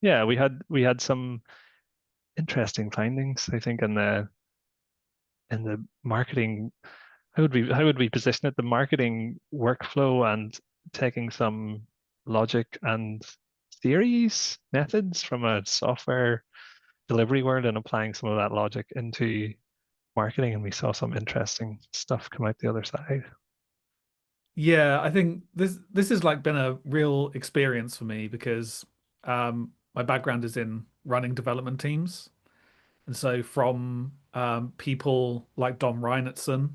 yeah, we had some interesting findings, I think, in the marketing. How would we position it? The marketing workflow and taking some logic and theories, methods from a software delivery world and applying some of that logic into marketing, and we saw some interesting stuff come out the other side. Yeah, I think this has like been a real experience for me because my background is in running development teams. And so from people like Dom Reinertsen,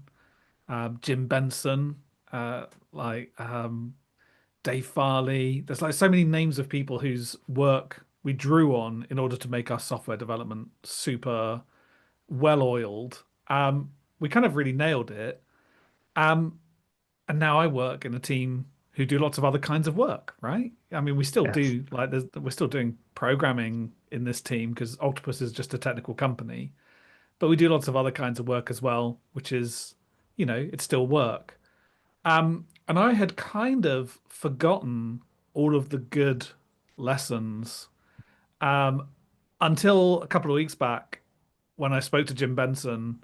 Jim Benson, like Dave Farley, there's like so many names of people whose work we drew on in order to make our software development super well oiled. We kind of really nailed it. Um, and now I work in a team who do lots of other kinds of work, right? I mean, we still Yes. do like we're still doing programming in this team because Octopus is just a technical company, but we do lots of other kinds of work as well, which is, it's still work. And I had kind of forgotten all of the good lessons um, until a couple of weeks back when I spoke to Jim Benson,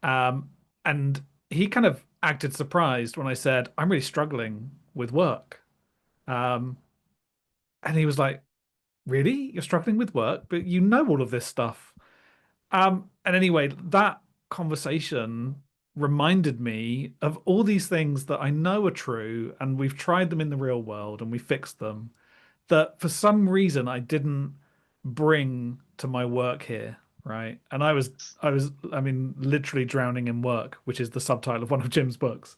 um, and he kind of acted surprised when I said, I'm really struggling with work. Um, and he was like, really? You're struggling with work, but you know all of this stuff. And anyway, that conversation reminded me of all these things that I know are true, and we've tried them in the real world and we fixed them, that for some reason I didn't bring to my work here, right? And I mean, literally drowning in work, which is the subtitle of one of Jim's books.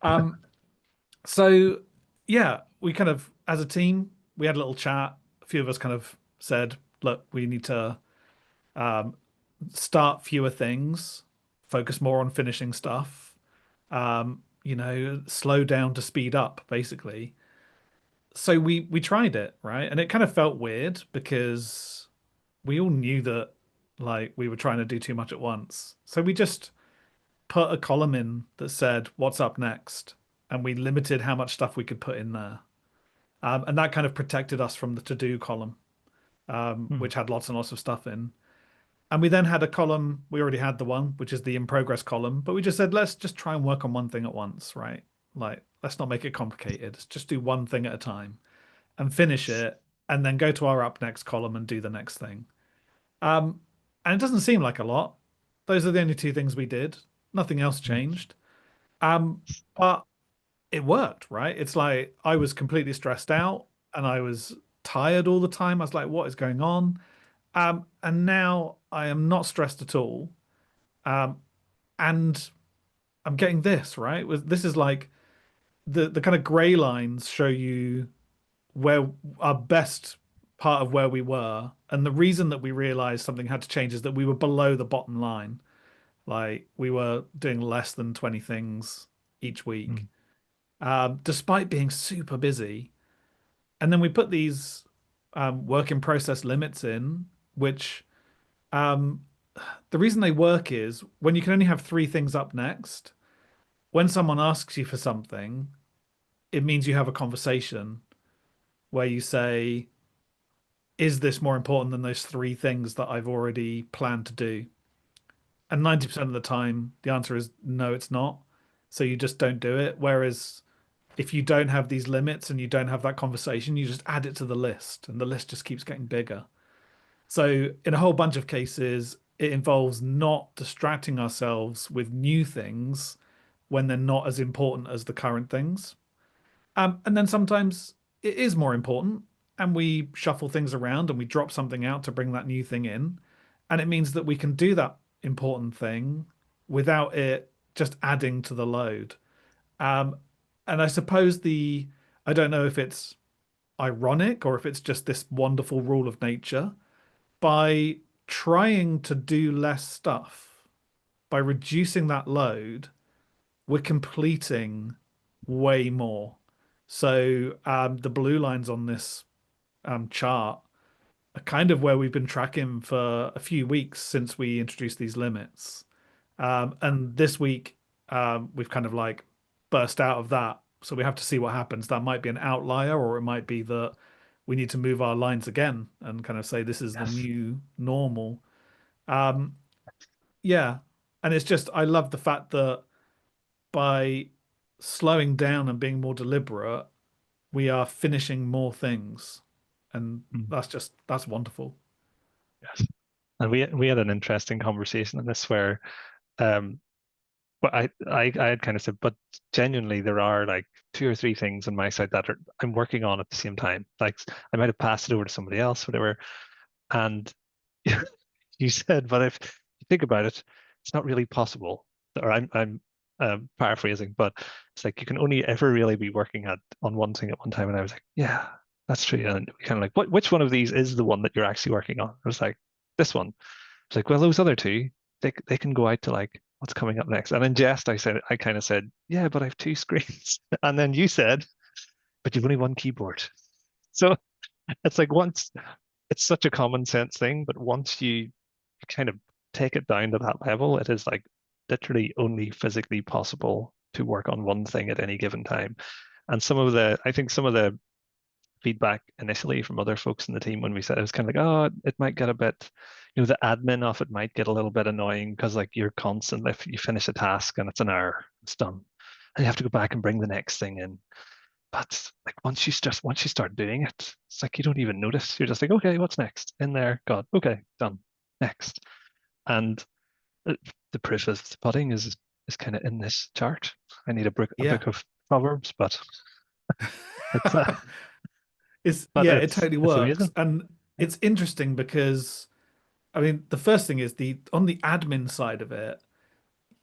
Um, so yeah, we kind of, as a team, we had a little chat. A few of us kind of said, look, we need to um, start fewer things, focus more on finishing stuff, slow down to speed up, basically. So we tried it, right? And it kind of felt weird because we all knew that like we were trying to do too much at once. So we just put a column in that said what's up next, and we limited how much stuff we could put in there. And that kind of protected us from the to-do column, Hmm. which had lots and lots of stuff in. And we then had a column, we already had the one, which is the in progress column, but we just said, let's just try and work on one thing at once, right? Like, let's not make it complicated. Let's just do one thing at a time and finish it, and then go to our up next column and do the next thing. Um, and it doesn't seem like a lot. Those are the only two things we did. Nothing else Hmm. changed. But it worked, right? It's like I was completely stressed out and I was tired all the time. I was like, what is going on? And now I am not stressed at all. Um, and I'm getting this, right? This is like the kind of gray lines show you where our best part of where we were. And the reason that we realized something had to change is that we were below the bottom line. Like we were doing less than 20 things each Hmm. week, despite being super busy. And then we put these work in process limits in, which um, the reason they work is when you can only have three things up next, when someone asks you for something, it means you have a conversation where you say, is this more important than those three things that I've already planned to do? And 90% of the time, the answer is no, it's not. So you just don't do it. Whereas if you don't have these limits and you don't have that conversation, you just add it to the list and the list just keeps getting bigger. So in a whole bunch of cases, it involves not distracting ourselves with new things when they're not as important as the current things. And then sometimes it is more important, and we shuffle things around and we drop something out to bring that new thing in. And it means that we can do that important thing without it just adding to the load. Um, and I suppose I don't know if it's ironic or if it's just this wonderful rule of nature. By trying to do less stuff, by reducing that load, we're completing way more. So the blue lines on this chart are kind of where we've been tracking for a few weeks since we introduced these limits. And this week, we've kind of like burst out of that. So we have to see what happens. That might be an outlier, or it might be that we need to move our lines again and kind of say this is the Yes. new normal. Um, yeah. And it's just, I love the fact that by slowing down and being more deliberate, we are finishing more things. And Mm, that's wonderful. yes. And we had an interesting conversation on this where um but I had kind of said, but genuinely there are like two or three things on my side that I'm working on at the same time. Like I might have passed it over to somebody else, whatever. And you said, but if you think about it, it's not really possible. Or I'm paraphrasing, but it's like you can only ever really be working at on one thing at one time. And I was like, yeah, that's true. And we kind of like, which one of these is the one that you're actually working on? I was like, this one. It's like, well, those other two, they can go out to like what's coming up next. And in jest, I kind of said, yeah, but I have two screens. And then you said, but you've only one keyboard. So it's like once it's such a common sense thing, but once you kind of take it down to that level, it is like literally only physically possible to work on one thing at any given time. And I think some of the feedback initially from other folks in the team when we said it was kind of like, oh, it might get a bit, the admin of it might get a little bit annoying because like you're constant, if you finish a task and it's an hour, it's done. And you have to go back and bring the next thing in. But like once you start doing it, it's like you don't even notice. You're just like, okay, what's next? In there, God, okay, done. Next. And uh, the proof of the pudding is kind of in this chart. I need a Yeah. book of proverbs, but it's but It totally it's works. amazing. And Yeah. it's interesting because I mean, the first thing is the on the admin side of it,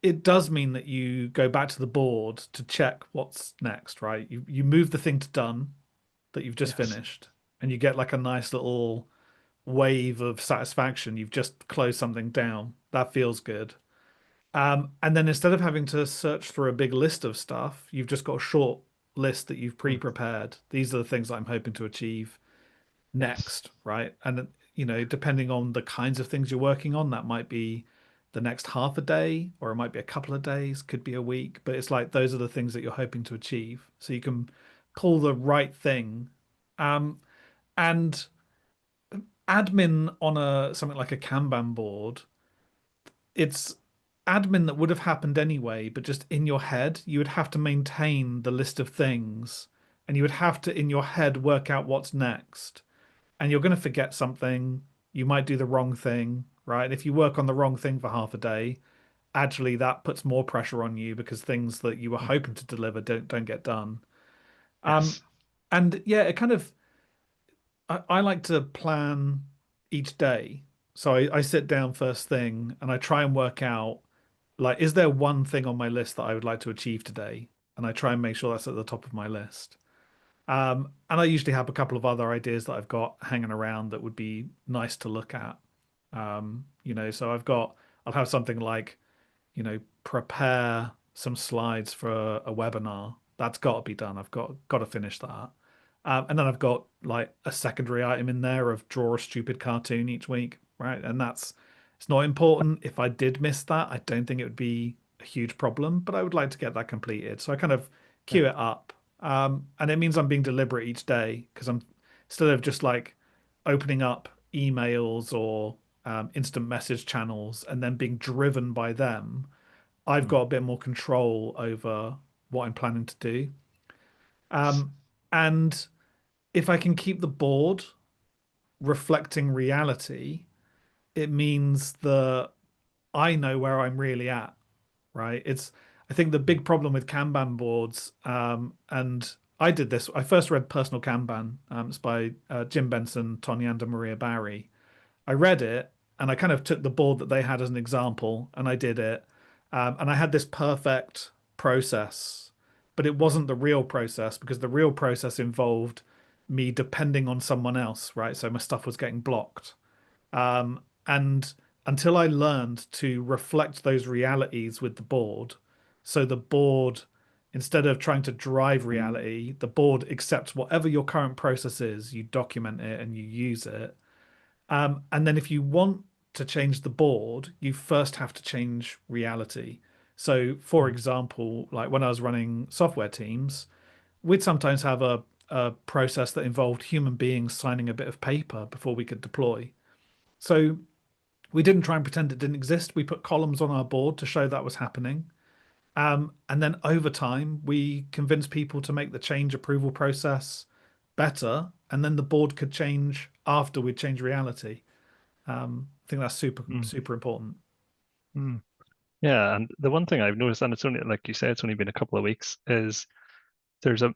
it does mean that you go back to the board to check what's next, right? You move the thing to done that you've just Yes. finished, and you get like a nice little wave of satisfaction. You've just closed something down. That feels good. And then instead of having to search through a big list of stuff, you've just got a short list that you've Mm, pre-prepared. These are the things I'm hoping to achieve yes. next, right? And depending on the kinds of things you're working on, that might be the next half a day, or it might be a couple of days, could be a week, but it's like those are the things that you're hoping to achieve. So you can pull the right thing. Um, and admin on a something like a Kanban board, it's admin that would have happened anyway, but just in your head, you would have to maintain the list of things and you would have to, in your head, work out what's next. And you're going to forget something. You might do the wrong thing, right? If you work on the wrong thing for half a day, actually that puts more pressure on you because things that you were Mm, hoping to deliver don't get done. Um, yes. and yeah, it kind of I like to plan each day. So I sit down first thing and I try and work out like, is there one thing on my list that I would like to achieve today? And I try and make sure that's at the top of my list. And I usually have a couple of other ideas that I've got hanging around that would be nice to look at. So I'll have something like, prepare some slides for a webinar. That's got to be done. I've got to finish that. And then I've got like a secondary item in there of draw a stupid cartoon each week, right? And it's not important. If I did miss that, I don't think it would be a huge problem, but I would like to get that completed. So I kind of Yeah. queue it up. And it means I'm being deliberate each day because I'm instead of just like opening up emails or instant message channels and then being driven by them, I've Mm, got a bit more control over what I'm planning to do. yes. Um, and if I can keep the board reflecting reality, it means that I know where I'm really at, right? I think the Mm, big problem with Kanban boards, and I did this, I first read Personal Kanban. It's by Jim Benson, Tonyanda Maria Barry. I read it and I kind of took the board that they had as an example and I did it. And I had this perfect process, but it wasn't the real process because the real process involved me depending on someone else, right? So my stuff was getting blocked. And until I learned to reflect those realities with the board, so the board, instead of trying to drive reality, the board accepts whatever your current process is, you document it and you use it. And then if you want to change the board, you first have to change reality. So, for mm, example, like when I was running software teams, we'd sometimes have a process that involved human beings signing a bit of paper before we could deploy. So we didn't try and pretend it didn't exist. We put columns on our board to show that was happening. And then over time, we convinced people to make the change approval process better, and then the board could change after we'd changed reality. I think that's super, Mm, super important. mm. Yeah, and the one thing I've noticed, and it's only like you said, it's only been a couple of weeks, is there's a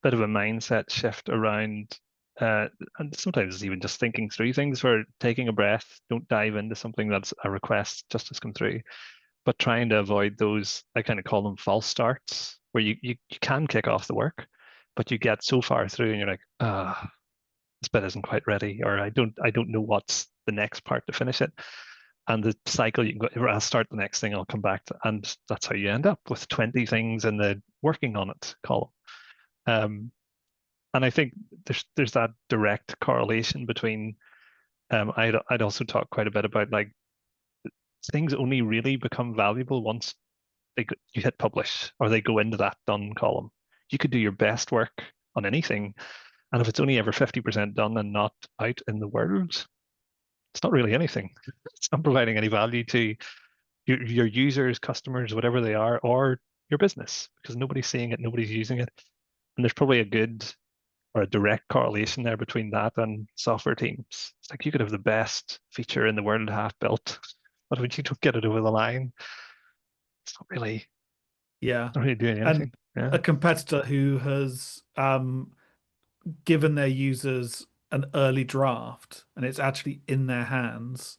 bit of a mindset shift around, uh, and sometimes it's even just thinking through things, for taking a breath, don't dive into something that's a request just has come through, but trying to avoid those, I kind of call them false starts, where you can kick off the work, but you get so far through and you're like, ah, this bit isn't quite ready, or I don't know what's the next part to finish it. And the cycle, you can go, I'll start the next thing, I'll come back to, and that's how you end up with 20 things in the working on it column. Um, and I think there's that direct correlation between, I'd also talk quite a bit about, like, things only really become valuable once you hit publish, or they go into that done column. You could do your best work on anything, and if it's only ever 50% done and not out in the world, it's not really anything. It's not providing any value to your users, customers, whatever they are, or your business, because nobody's seeing it, nobody's using it. And there's probably a good or a direct correlation there between that and software teams. It's like you could have the best feature in the world half built, but when you don't get it over the line, it's Yeah. not really doing And anything. Yeah. a competitor who has given their users an early draft and it's actually in their hands,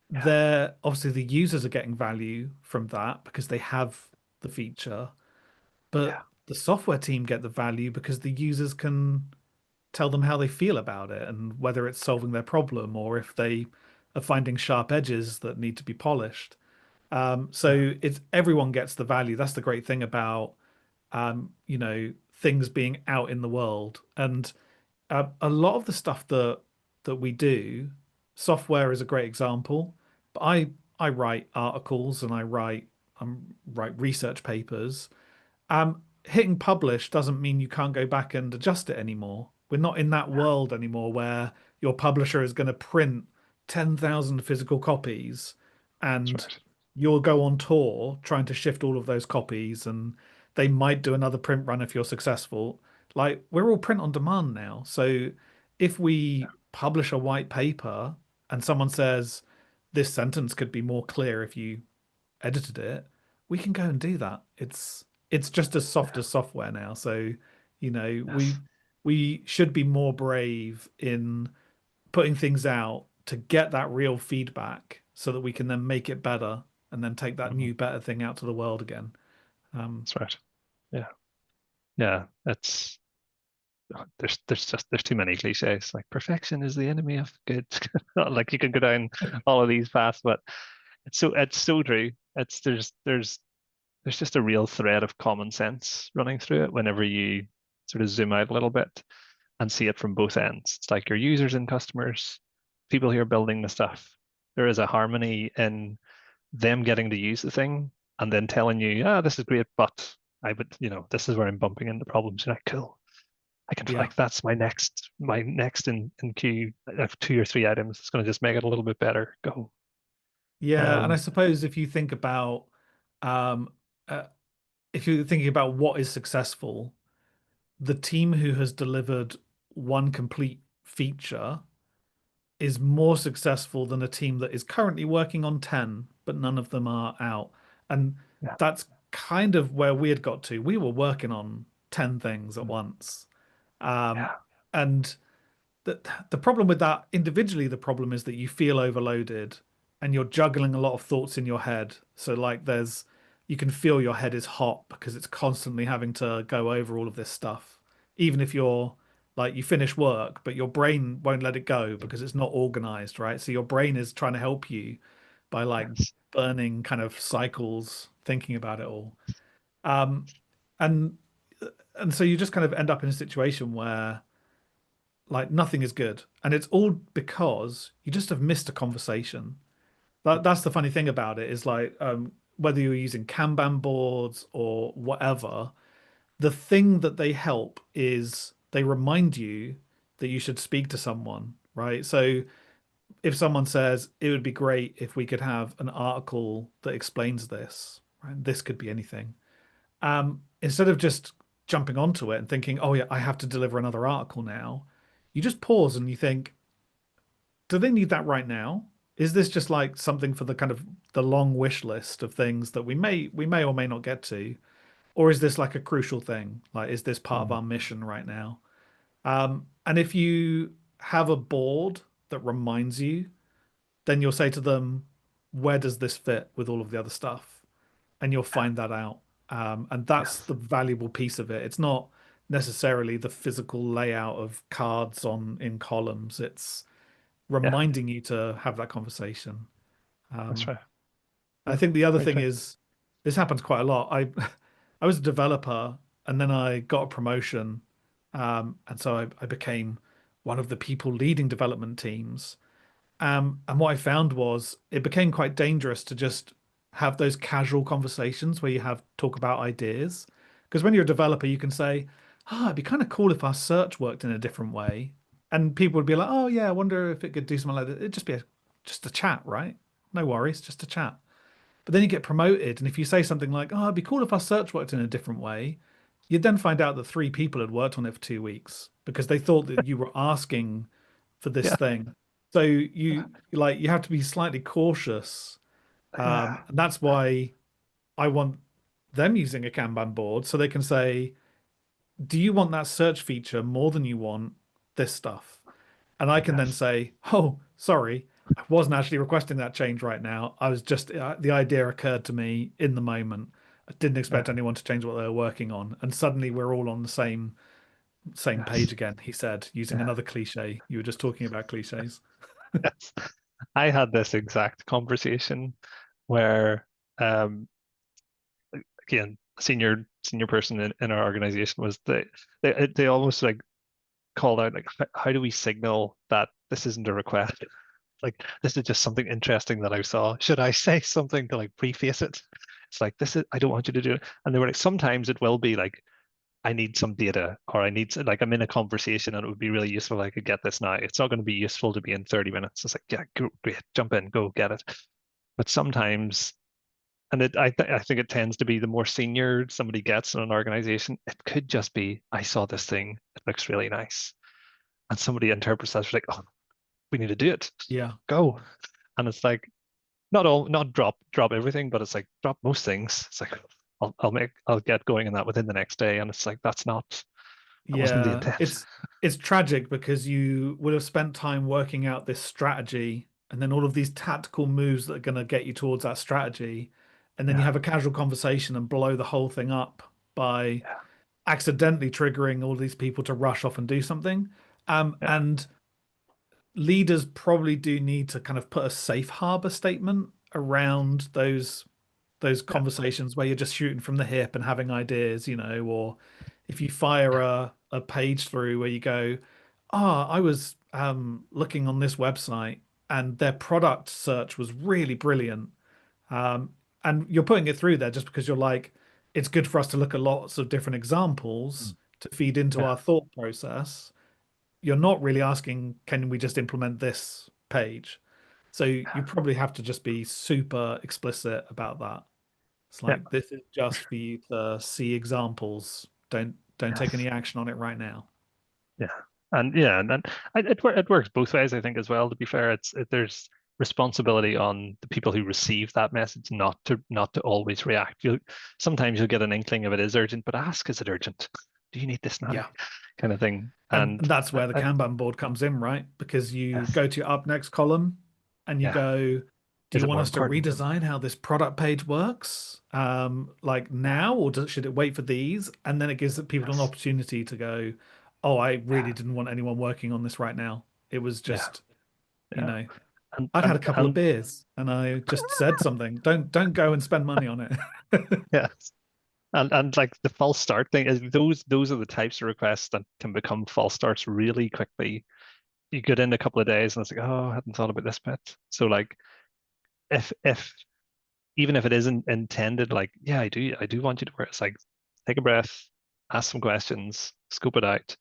Yeah. they're obviously the users are getting value from that because they have the feature, but Yeah. the software team get the value because the users can tell them how they feel about it and whether it's solving their problem or if they are finding sharp edges that need to be polished. Yeah. So it's everyone gets the value. That's the great thing about things being out in the world. And a lot of the stuff that we do, software is a great example. But I write articles and write research papers. Hitting publish doesn't mean you can't go back and adjust it anymore. We're not in that Yeah. world anymore where your publisher is going to print 10,000 physical copies That's and right. you'll go on tour trying to shift all of those copies and they might do another print run if you're successful. Like we're all print on demand now. So if we publish a white paper and someone says this sentence could be more clear if you edited it, we can go and do that. It's just as soft Yeah. as software now. So, you know, we Yes. we should be more brave in putting things out to get that real feedback so that we can then make it better and then take that Mhm. new better thing out to the world again. Um, That's right. Yeah. Yeah. It's there's too many cliches. Like perfection is the enemy of good. Like you can go down all of these paths, but it's so true. It's there's just a real thread of common sense running through it whenever you sort of zoom out a little bit and see it from both ends. It's like your users and customers, people who are building the stuff. There is a harmony in them getting to use the thing and then telling you, ah, this is great, but this is where I'm bumping into problems. You're like, cool. I can yeah. like that's my next in queue. I have 2 or 3 items. It's going to just make it a little bit better. Go. Yeah, and I Um, suppose um, uh, if you're thinking about what is successful, the team who has delivered one complete feature is more successful than a team that is currently working on 10, but none of them are out. And yeah, that's kind of where we had got to. We were working on 10 things at mm, once. Um, yeah, and the problem with that individually, the problem is that you feel overloaded and you're juggling a lot of thoughts in your head. So like you can feel your head is hot because it's constantly having to go over all of this stuff. Even if you're like you finish work, but your brain won't let it go because it's not organized, right? So your brain is trying to help you by like yes, burning kind of cycles thinking about it all. Um, and and so you just kind of end up in a situation where like nothing is good. And it's all because you just have missed a conversation. That's the funny thing about it is like whether you're using Kanban boards or whatever, the thing that they help is they remind you that you should speak to someone, right? So if someone says it would be great if we could have an article that explains this, right? This could be anything. Instead of just jumping onto it and thinking, oh yeah, I have to deliver another article now, you just pause and you think, do they need that right now? Is this just like something for the kind of the long wish list of things that we may or may not get to? Or is this like a crucial thing? Like, is this part of Mm. our mission right now? And if you have a board that reminds you, then you'll say to them, where does this fit with all of the other stuff? And you'll find that out. And that's Yes. the valuable piece of it. It's not necessarily the physical layout of cards on in columns. It's Yeah, reminding you to have that conversation. that's Um, right. I Yeah, think the other very thing true. is this happens quite a lot. I was a developer and then I got a promotion. And so I became one of the people leading development teams. And what I found was it became quite dangerous to just have those casual conversations where you have talk about ideas. Because when you're a developer, you can say, "Ah, it'd be kind of cool if our search worked in a different way." And people would be like, "Oh yeah, I wonder if it could do something like that." It'd just be just a chat, right? No worries, just a chat. But then you get promoted, and if you say something like, "Oh, it'd be cool if our search worked in a different way," you'd then find out that three people had worked on it for 2 weeks because they thought that you were asking for this Yeah, thing. So you have to be slightly cautious, yeah, and that's why I want them using a Kanban board so they can say, "Do you want that search feature more than you want this stuff?" And I can then yes, say, "Oh, sorry, I wasn't actually requesting that change right now. I was just the idea occurred to me in the moment. I didn't expect yeah, anyone to change what they were working on." And suddenly we're all on the same page yes, again, he said, using yeah, another cliche. You were just talking about cliches. yes. I had this exact conversation where, um, again, senior person in our organization was they almost like called out like, how do we signal that this isn't a request? Like, this is just something interesting that I saw. Should I say something to like preface it? It's like, this is, I don't want you to do it. And they were like, sometimes it will be like, I need some data, or I need to, like, I'm in a conversation and it would be really useful if I could get this now. It's not going to be useful to be in 30 minutes. It's like, yeah, great, jump in, go get it. But sometimes, and I think it tends to be the more senior somebody gets in an organization, it could just be, I saw this thing, it looks really nice. And somebody interprets that as like, oh, we need to do it. Yeah. Go. And it's like, not drop everything, but it's like drop most things. It's like I'll get going on that within the next day. And it's like, that wasn't the Yeah. intent. It's tragic because you would have spent time working out this strategy and then all of these tactical moves that are going to get you towards that strategy. And then you Yeah, have a casual conversation and blow the whole thing up by yeah, accidentally triggering all these people to rush off and do something. yeah, And leaders probably do need to kind of put a safe harbor statement around those yeah, conversations where you're just shooting from the hip and having ideas, or if you fire yeah, a page through where you go, I was looking on this website and their product search was really brilliant. Um, and you're putting it through there just because you're like, it's good for us to look at lots of different examples mm, to feed into yeah, our thought process. You're not really asking, can we just implement this page? So you yeah, probably have to just be super explicit about that. It's yeah, like this is just for you to see examples. Don't take yes, any action on it right now. yeah, and it works both ways, I think, as well. To be fair, there's responsibility on the people who receive that message not to always react. Sometimes you'll get an inkling if it is urgent, but ask, is it urgent? Do you need this now? Yeah. Kind of thing. And And that's where the Kanban board comes in, right? Because you yes, go to your up next column and you yeah. go, do Is you it want more us to important? redesign how this product page works? Like Yeah, now, or should it wait for these? And then it gives people an yes, opportunity to go, oh, I yeah, really didn't want anyone working on this right now. It was yeah, just, you yeah. know, And I'd had and a couple of and beers and I just said something. Don't go and spend money on it. yeah. And like the false start thing is, those are the types of requests that can become false starts really quickly. You get in a couple of days and it's like, oh, I hadn't thought about this bit. So like, if even if it isn't intended, like, yeah, I do want you to work. It's like, take a breath, ask some questions, scope it out.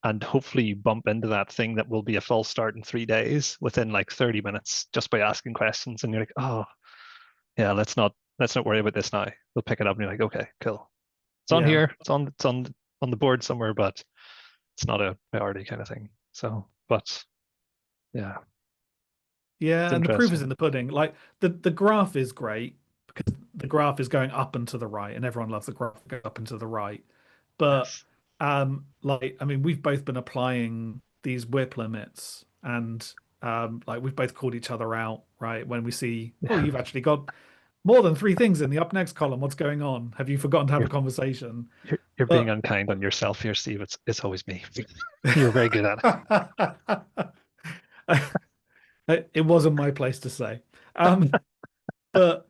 and hopefully you bump into that thing that will be a false start in 3 days within like 30 minutes just by asking questions. And you're like, oh yeah, let's not worry about this now. They'll pick it up and you're like, okay, cool. It's on Yeah. here. It's on the board somewhere, but it's not a priority kind of thing. So, but yeah, it's Yeah, and the proof is interesting. in the pudding. Like the graph is great because the graph is going up and to the right, and everyone loves the graph to go up and to the right. But Yes. like I mean, we've both been applying these WIP limits, and like we've both called each other out, right? When we see, oh, Yeah. you've actually got more than three things in the up next column. What's going on? Have you forgotten to have a You're conversation? you're being But unkind on yourself here, Steve. It's always me. You're very good at it wasn't my place to say. But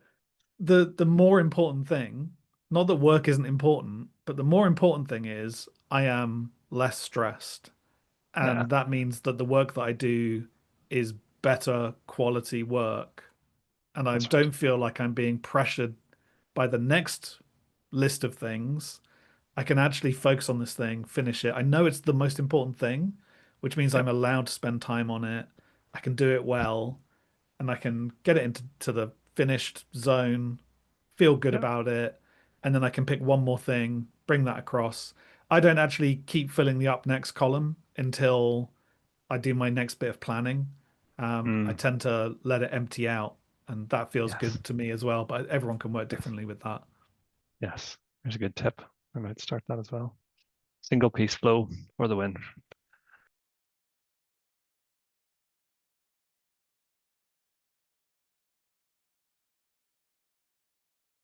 the more important thing, not that work isn't important, but the more important thing is I am less stressed. it. Yeah, And that means that the work that I do is better quality work. And I that's right. don't feel like I'm being pressured by the next list of things. I can actually focus on this thing, finish it. I know it's the most important thing, which means Yep. I'm allowed to spend time on it. I can do it well, and I can get it into the finished zone, feel good Yep. about it, and then I can pick one more thing, bring that across. I don't actually keep filling the up next column until I do my next bit of planning. I Mm, tend to let it empty out, and that feels yes. good to me as well. But everyone can work Yes. differently with that. Yes. There's a good tip. I might start that as well. Single piece flow for the win.